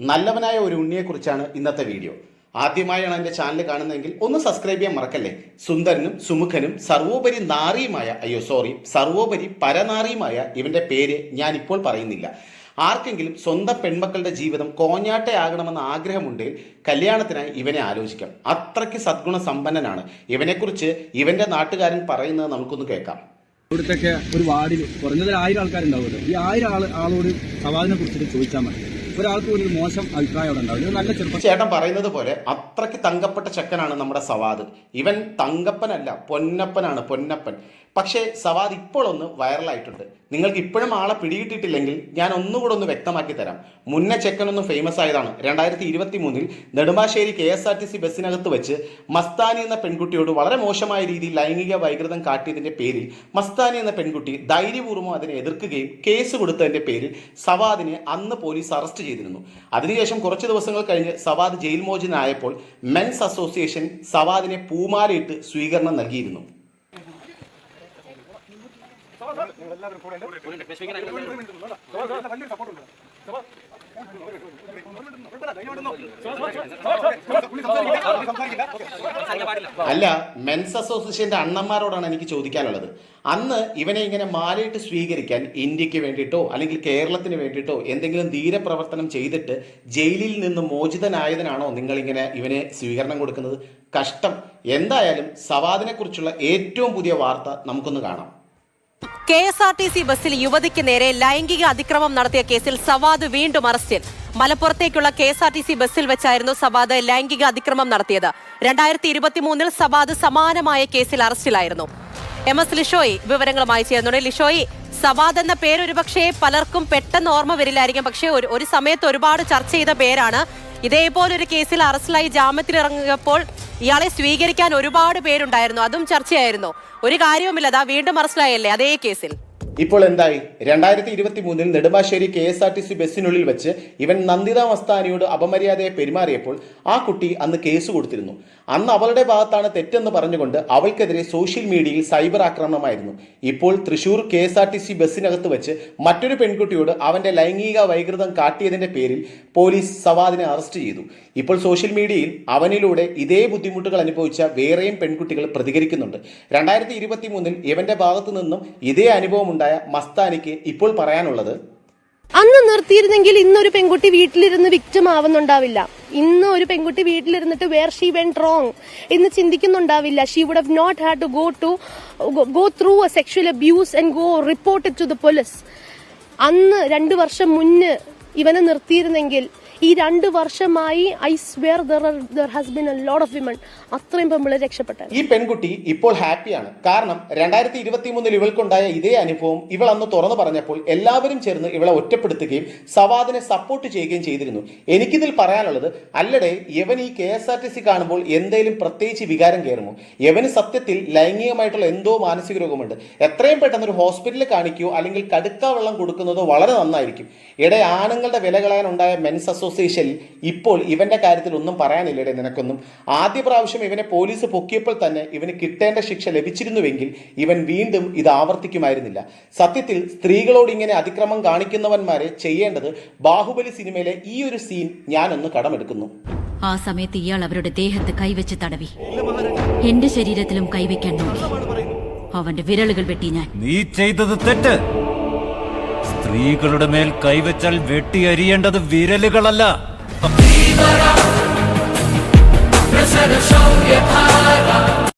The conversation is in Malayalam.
നല്ലവനായ ഒരു ഉണ്ണിയെക്കുറിച്ചാണ് ഇന്നത്തെ വീഡിയോ. ആദ്യമായാണ് എൻ്റെ ചാനൽ കാണുന്നതെങ്കിൽ ഒന്ന് സബ്സ്ക്രൈബ് ചെയ്യാൻ മറക്കല്ലേ. സുന്ദരനും സുമുഖനും സർവോപരി പരനാറിയുമായ ഇവൻ്റെ പേര് ഞാൻ ഇപ്പോൾ പറയുന്നില്ല. ആർക്കെങ്കിലും സ്വന്തം പെൺമക്കളുടെ ജീവിതം കോഞ്ഞാട്ടയാകണമെന്ന ആഗ്രഹമുണ്ടെങ്കിൽ കല്യാണത്തിനായി ഇവനെ ആലോചിക്കാം. അത്രയ്ക്ക് സദ്ഗുണ സമ്പന്നനാണ്. ഇവനെക്കുറിച്ച് ഇവൻ്റെ നാട്ടുകാരൻ പറയുന്നത് നമുക്കൊന്ന് കേൾക്കാം. ഇവിടുത്തെ ഒരു വാർഡിൽ കുറഞ്ഞത് 1000 ആൾക്കാരുണ്ടാവുമല്ലോ. ഈ 1000 ആളോട് സവാദിനെ കുറിച്ചിട്ട് ചോദിച്ചാൽ മതി. ഒരാൾക്ക് ഒരു മോശം അഭിപ്രായം അവിടെ ഉണ്ടാവില്ല. നല്ല ചെറുപ്പം. ചേട്ടൻ പറയുന്നത് പോലെ അത്രയ്ക്ക് തങ്കപ്പെട്ട ചെക്കനാണ് നമ്മുടെ സവാദ്. ഇവൻ തങ്കപ്പനല്ല, പൊന്നപ്പനാണ്, പൊന്നപ്പൻ. പക്ഷേ സവാദ് ഇപ്പോൾ ഒന്ന് വൈറലായിട്ടുണ്ട്. നിങ്ങൾക്ക് ഇപ്പോഴും ആളെ പിടികിട്ടിട്ടില്ലെങ്കിൽ ഞാൻ ഒന്നുകൂടെ ഒന്ന് വ്യക്തമാക്കി തരാം. മുന്നേ ചെക്കനൊന്ന് ഫേമസ് ആയതാണ്. 2023 നെടുമ്പാശ്ശേരി KSRTC ബസ്സിനകത്ത് വെച്ച് മസ്താനി എന്ന പെൺകുട്ടിയോട് വളരെ മോശമായ രീതിയിൽ ലൈംഗിക വൈകൃതം കാട്ടിയതിന്റെ പേരിൽ മസ്താനി എന്ന പെൺകുട്ടി ധൈര്യപൂർവ്വം അതിനെ എതിർക്കുകയും കേസ് കൊടുത്തതിന്റെ പേരിൽ സവാദിനെ അന്ന് പോലീസ് അറസ്റ്റ് ചെയ്തിരുന്നു. അതിനുശേഷം കുറച്ച് ദിവസങ്ങൾ കഴിഞ്ഞ് സവാദ് ജയിൽ മോചിതനായപ്പോൾ മെൻസ് അസോസിയേഷൻ സവാദിനെ പൂമാലയിട്ട് സ്വീകരണം നൽകിയിരുന്നു. അല്ല, മെൻസ് അസോസിയേഷന്റെ അണ്ണന്മാരോടാണ് എനിക്ക് ചോദിക്കാനുള്ളത്. അന്ന് ഇവനെ ഇങ്ങനെ മാലയിട്ട് സ്വീകരിക്കാൻ ഇന്ത്യക്ക് വേണ്ടിയിട്ടോ അല്ലെങ്കിൽ കേരളത്തിന് വേണ്ടിയിട്ടോ എന്തെങ്കിലും ധീരപ്രവർത്തനം ചെയ്തിട്ട് ജയിലിൽ നിന്ന് മോചിതനായതിനാണോ നിങ്ങളിങ്ങനെ ഇവനെ സ്വീകരണം കൊടുക്കുന്നത്? കഷ്ടം. എന്തായാലും സവാദിനെ കുറിച്ചുള്ള ഏറ്റവും പുതിയ വാർത്ത നമുക്കൊന്ന് കാണാം. KSRTC ബസ്സിൽ യുവതിക്ക് നേരെ ലൈംഗിക അതിക്രമം നടത്തിയ കേസിൽ സവാദ് വീണ്ടും അറസ്റ്റിൽ. മലപ്പുറത്തേക്കുള്ള KSRTC ബസ്സിൽ വെച്ചായിരുന്നു സവാദ് ലൈംഗിക അതിക്രമം നടത്തിയത്. 2023 സവാദ് സമാനമായ കേസിൽ അറസ്റ്റിലായിരുന്നു. MS ലിഷോയി വിവരങ്ങളുമായി ചേർന്നുണ്ട്. ലിഷോയി, സവാദ് എന്ന പേര് ഒരുപക്ഷെ പലർക്കും പെട്ടെന്ന് ഓർമ്മ വരില്ലായിരിക്കും. പക്ഷേ ഒരു സമയത്ത് ഒരുപാട് ചർച്ച ചെയ്ത പേരാണ്. ഇതേപോലൊരു കേസിൽ അറസ്റ്റിലായി ജാമ്യത്തിലിറങ്ങിയപ്പോൾ ഇയാളെ സ്വീകരിക്കാൻ ഒരുപാട് പേരുണ്ടായിരുന്നു. അതും ചർച്ചയായിരുന്നു. ഒരു കാര്യവുമില്ല, അതാ വീണ്ടും അറസ്റ്റിലായല്ലേ അതേ കേസിൽ. ഇപ്പോൾ എന്തായി? 2023 നെടുമ്പാശ്ശേരി KSRTC ബസ്സിനുള്ളിൽ വെച്ച് ഇവൻ നന്ദിത മസ്താനിയോട് അപമര്യാദയെ പെരുമാറിയപ്പോൾ ആ കുട്ടി അന്ന് കേസ് കൊടുത്തിരുന്നു. അന്ന് അവളുടെ ഭാഗത്താണ് തെറ്റെന്ന് പറഞ്ഞുകൊണ്ട് അവൾക്കെതിരെ സോഷ്യൽ മീഡിയയിൽ സൈബർ ആക്രമണമായിരുന്നു. ഇപ്പോൾ തൃശൂർ KSRTC ബസ്സിനകത്ത് വെച്ച് മറ്റൊരു പെൺകുട്ടിയോട് അവന്റെ ലൈംഗിക വൈകൃതം കാട്ടിയതിന്റെ പേരിൽ പോലീസ് സവാദിനെ അറസ്റ്റ് ചെയ്തു. ഇപ്പോൾ സോഷ്യൽ മീഡിയയിൽ അവനിലൂടെ ഇതേ ബുദ്ധിമുട്ടുകൾ അനുഭവിച്ച വേറെയും പെൺകുട്ടികൾ പ്രതികരിക്കുന്നുണ്ട്. 2023 ഇവന്റെ ഭാഗത്തു നിന്നും ഇതേ അനുഭവം ഉണ്ടായ മസ്താനിക്ക് ഇപ്പോൾ പറയാനുള്ളത്, അന്ന് നിർത്തിയിരുന്നെങ്കിൽ ഇന്നൊരു പെൺകുട്ടി വീട്ടിലിരുന്ന് വിക്ടിം ആവുന്നുണ്ടാവില്ല. ഇന്ന് ഒരു പെൺകുട്ടി വീട്ടിലിരുന്നിട്ട് വേർ ഷീ വെന്റ് റോങ് എന്ന് ചിന്തിക്കുന്നുണ്ടാവില്ല. She would have not had to go through a sexual abuse and go report it to the police. അന്ന് 2 വർഷം മുന്നേ ഇവനെ നിർത്തിയിരുന്നെങ്കിൽ ഈ 2 വർഷമായി I swear there has been a lot of women അത്രയും പെമ്പിളെ രക്ഷപ്പെട്ടു. ഈ പെൺകുട്ടി ഇപ്പോൾ ഹാപ്പിയാണ്. കാരണം 2023 ഇവൾക്കുണ്ടായ ഇതേ അനുഭവം ഇവൾ അന്ന് തുറന്നു പറഞ്ഞപ്പോൾ എല്ലാവരും ചേർന്ന് ഇവളെ ഒറ്റപ്പെടുത്തുകയും സവാദിനെ സപ്പോർട്ട് ചെയ്യുകയും ചെയ്തിരുന്നു. എനിക്കിതിൽ പറയാനുള്ളത്, അല്ലടെ ഇവൻ ഈ KSRTC കാണുമ്പോൾ എന്തേലും പ്രത്യേകിച്ച് വികാരം കയറുമോ? ഇവന് സത്യത്തിൽ ലൈംഗികമായിട്ടുള്ള എന്തോ മാനസിക രോഗമുണ്ട്. എത്രയും പെട്ടെന്ന് ഒരു ഹോസ്പിറ്റലിൽ കാണിക്കുകയോ അല്ലെങ്കിൽ കടുക്ക വെള്ളം കൊടുക്കുന്നതോ വളരെ നന്നായിരിക്കും. ആണുങ്ങളുടെ വില കളയാനുണ്ടായ മെൻസ് അസോസിയേഷനിൽ ഇപ്പോൾ ഇവന്റെ കാര്യത്തിൽ ഒന്നും പറയാനില്ലടേ നിനക്കൊന്നും. ആദ്യ പ്രാവശ്യം ഇവനെ പോലീസ് പൊക്കിയപ്പോൾ തന്നെ ഇവന് കിട്ടേണ്ട ശിക്ഷ ലഭിച്ചിരുന്നുവെങ്കിൽ ഇവൻ വീണ്ടും ഇത് ആവർത്തിക്കുമായിരുന്നില്ല. സത്യത്തിൽ സ്ത്രീകളോട് ഇങ്ങനെ അതിക്രമം കാണിക്കുന്നവന്മാരെ ചെയ്യേണ്ടത് ബാഹുബലി സിനിമയിലെ ഈ ഒരു സീൻ ഞാനൊന്ന് കടമെടുക്കുന്നു. ആ സമയത്ത് ഇയാൾ അവരുടെ ദേഹത്ത് കൈവച്ച് തടവി. എന്റെ ശരീരത്തിലും കൈവയ്ക്കാൻ നോക്കി. അവന്റെ വിരലുകൾ വെട്ടി ഞാൻ. നീ ചെയ്തത് തെറ്റ്. സ്ത്രീകളുടെ മേൽ കൈവച്ചാൽ വെട്ടിയരിയേണ്ടത് വിരലുകളല്ല.